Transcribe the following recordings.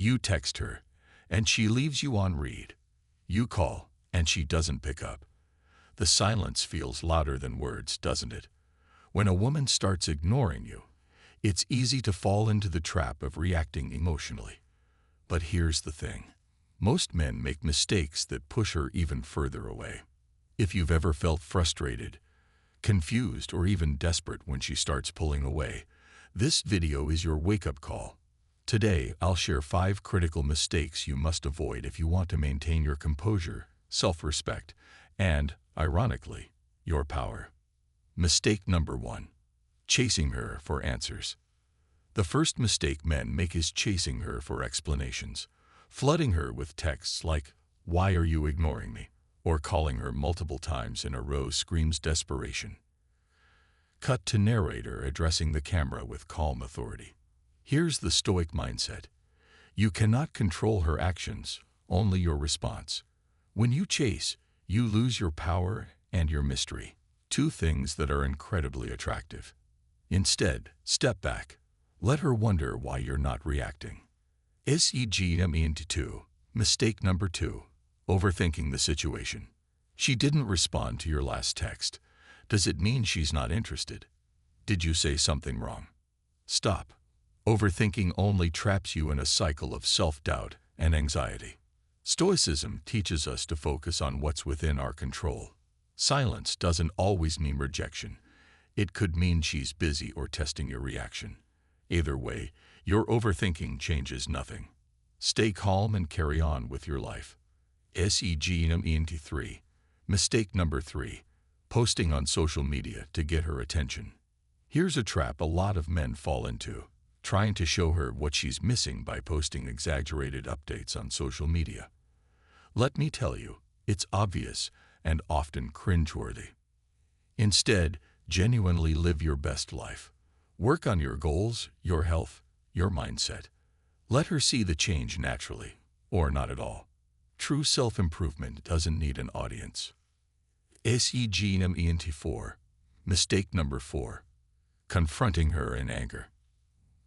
You text her, and she leaves you on read. You call, and she doesn't pick up. The silence feels louder than words, doesn't it? When a woman starts ignoring you, it's easy to fall into the trap of reacting emotionally. But here's the thing. Most men make mistakes that push her even further away. If you've ever felt frustrated, confused, or even desperate when she starts pulling away, this video is your wake-up call. Today, I'll share 5 critical mistakes you must avoid if you want to maintain your composure, self-respect, and, ironically, your power. Mistake number 1. Chasing her for answers. The first mistake men make is chasing her for explanations, flooding her with texts like, "Why are you ignoring me?" or calling her multiple times in a row screams desperation. Cut to narrator addressing the camera with calm authority. Here's the Stoic mindset. You cannot control her actions, only your response. When you chase, you lose your power and your mystery, 2 things that are incredibly attractive. Instead, step back. Let her wonder why you're not reacting. SEGME2. Mistake number 2. Overthinking the situation. She didn't respond to your last text. Does it mean she's not interested? Did you say something wrong? Stop. Overthinking only traps you in a cycle of self-doubt and anxiety. Stoicism teaches us to focus on what's within our control. Silence doesn't always mean rejection. It could mean she's busy or testing your reaction. Either way, your overthinking changes nothing. Stay calm and carry on with your life. SEGME3. Mistake number 3. Posting on social media to get her attention. Here's a trap a lot of men fall into. Trying to show her what she's missing by posting exaggerated updates on social media. Let me tell you, it's obvious and often cringeworthy. Instead, genuinely live your best life. Work on your goals, your health, your mindset. Let her see the change naturally, or not at all. True self-improvement doesn't need an audience. SEGME4. Mistake number 4. Confronting her in anger.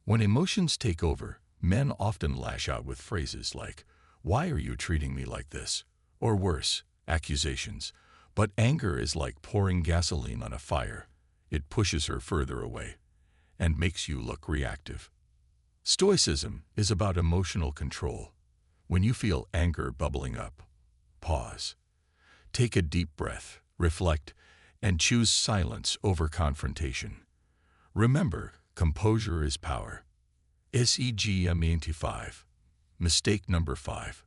When emotions take over, men often lash out with phrases like, "Why are you treating me like this?" or worse, accusations. But anger is like pouring gasoline on a fire. It pushes her further away and makes you look reactive. Stoicism is about emotional control. When you feel anger bubbling up, pause. Take a deep breath, reflect, and choose silence over confrontation. Remember, composure is power. SEGME5. Mistake number 5.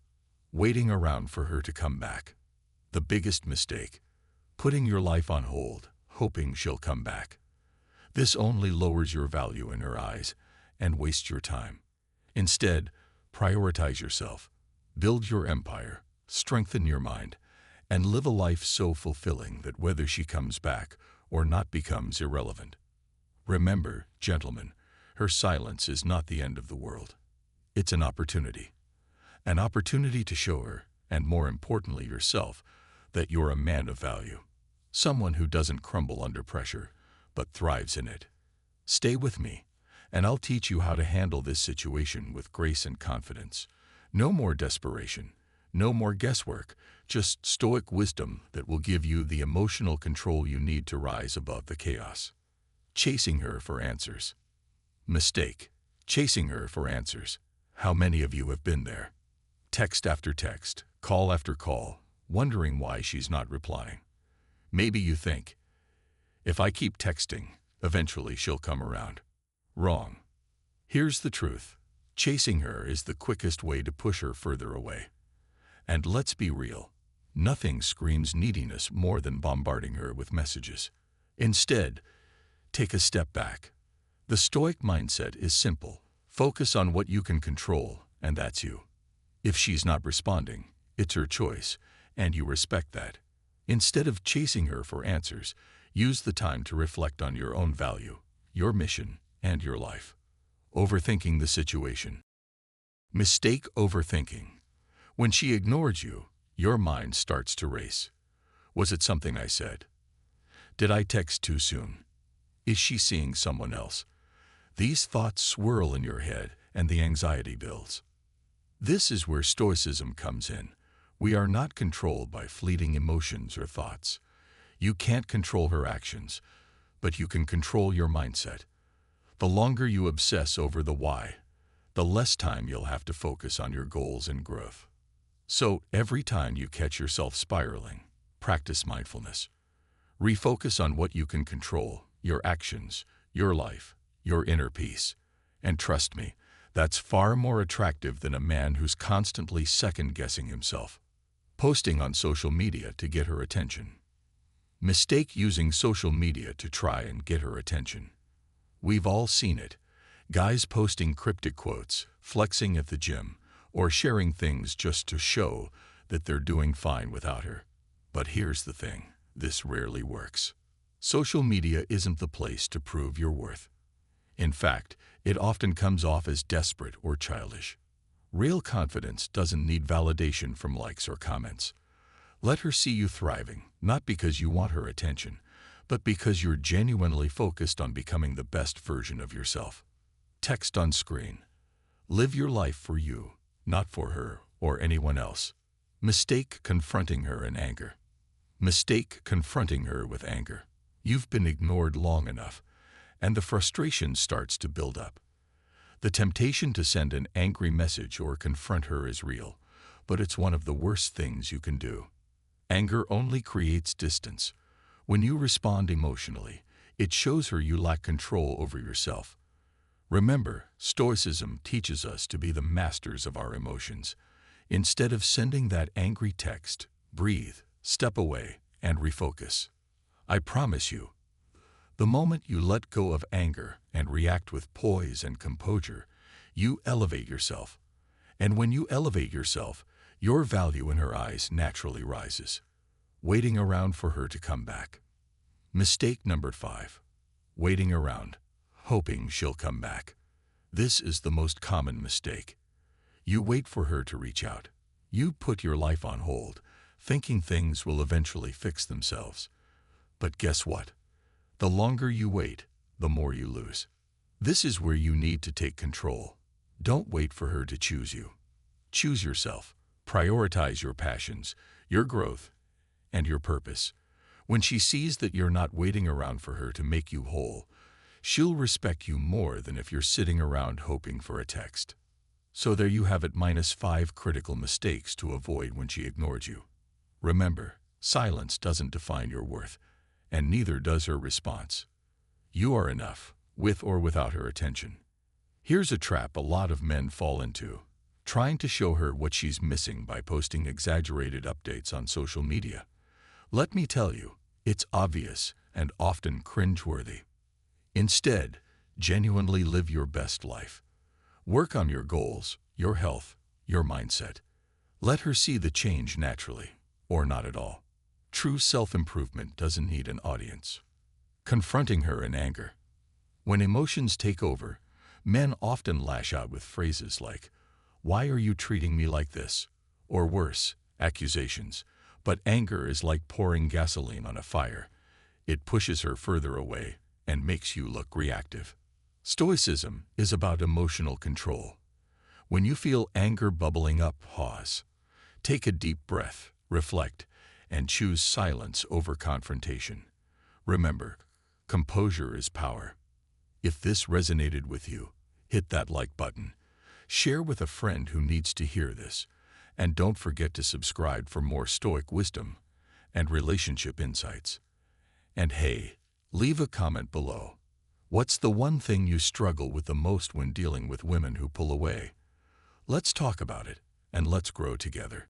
Waiting around for her to come back. The biggest mistake. Putting your life on hold, hoping she'll come back. This only lowers your value in her eyes and wastes your time. Instead, prioritize yourself. Build your empire, strengthen your mind, and live a life so fulfilling that whether she comes back or not becomes irrelevant. Remember, gentlemen, her silence is not the end of the world. It's an opportunity. An opportunity to show her, and more importantly yourself, that you're a man of value. Someone who doesn't crumble under pressure, but thrives in it. Stay with me, and I'll teach you how to handle this situation with grace and confidence. No more desperation, no more guesswork, just stoic wisdom that will give you the emotional control you need to rise above the chaos. Chasing her for answers. Mistake. Chasing her for answers. How many of you have been there? Text after text, call after call, wondering why she's not replying. Maybe you think, if I keep texting, eventually she'll come around. Wrong. Here's the truth. Chasing her is the quickest way to push her further away. And let's be real, nothing screams neediness more than bombarding her with messages. Instead, take a step back. The Stoic mindset is simple. Focus on what you can control, and that's you. If she's not responding, it's her choice, and you respect that. Instead of chasing her for answers, use the time to reflect on your own value, your mission, and your life. Overthinking the situation. Mistake overthinking. When she ignores you, your mind starts to race. Was it something I said? Did I text too soon? Is she seeing someone else? These thoughts swirl in your head and the anxiety builds. This is where Stoicism comes in. We are not controlled by fleeting emotions or thoughts. You can't control her actions, but you can control your mindset. The longer you obsess over the why, the less time you'll have to focus on your goals and growth. So, every time you catch yourself spiraling, practice mindfulness. Refocus on what you can control, your actions, your life, your inner peace. And trust me, that's far more attractive than a man who's constantly second-guessing himself, posting on social media to get her attention. Mistake using social media to try and get her attention. We've all seen it. Guys posting cryptic quotes, flexing at the gym, or sharing things just to show that they're doing fine without her. But here's the thing, this rarely works. Social media isn't the place to prove your worth. In fact, it often comes off as desperate or childish. Real confidence doesn't need validation from likes or comments. Let her see you thriving, not because you want her attention, but because you're genuinely focused on becoming the best version of yourself. Text on screen. Live your life for you, not for her or anyone else. Mistake confronting her in anger. Mistake confronting her with anger. You've been ignored long enough, and the frustration starts to build up. The temptation to send an angry message or confront her is real, but it's one of the worst things you can do. Anger only creates distance. When you respond emotionally, it shows her you lack control over yourself. Remember, Stoicism teaches us to be the masters of our emotions. Instead of sending that angry text, breathe, step away, and refocus. I promise you, the moment you let go of anger and react with poise and composure, you elevate yourself. And when you elevate yourself, your value in her eyes naturally rises. Waiting around for her to come back. Mistake number 5. Waiting around, hoping she'll come back. This is the most common mistake. You wait for her to reach out. You put your life on hold, thinking things will eventually fix themselves. But guess what? The longer you wait, the more you lose. This is where you need to take control. Don't wait for her to choose you. Choose yourself. Prioritize your passions, your growth, and your purpose. When she sees that you're not waiting around for her to make you whole, she'll respect you more than if you're sitting around hoping for a text. So there you have it, -5 critical mistakes to avoid when she ignored you. Remember, silence doesn't define your worth, and neither does her response. You are enough, with or without her attention. Here's a trap a lot of men fall into, trying to show her what she's missing by posting exaggerated updates on social media. Let me tell you, it's obvious and often cringeworthy. Instead, genuinely live your best life. Work on your goals, your health, your mindset. Let her see the change naturally, or not at all. True self-improvement doesn't need an audience. Confronting her in anger. When emotions take over, men often lash out with phrases like, "Why are you treating me like this?" Or worse, accusations. But anger is like pouring gasoline on a fire. It pushes her further away and makes you look reactive. Stoicism is about emotional control. When you feel anger bubbling up, pause. Take a deep breath, reflect, and choose silence over confrontation. Remember, composure is power. If this resonated with you, hit that like button. Share with a friend who needs to hear this. And don't forget to subscribe for more Stoic wisdom and relationship insights. And hey, leave a comment below. What's the one thing you struggle with the most when dealing with women who pull away? Let's talk about it, and let's grow together.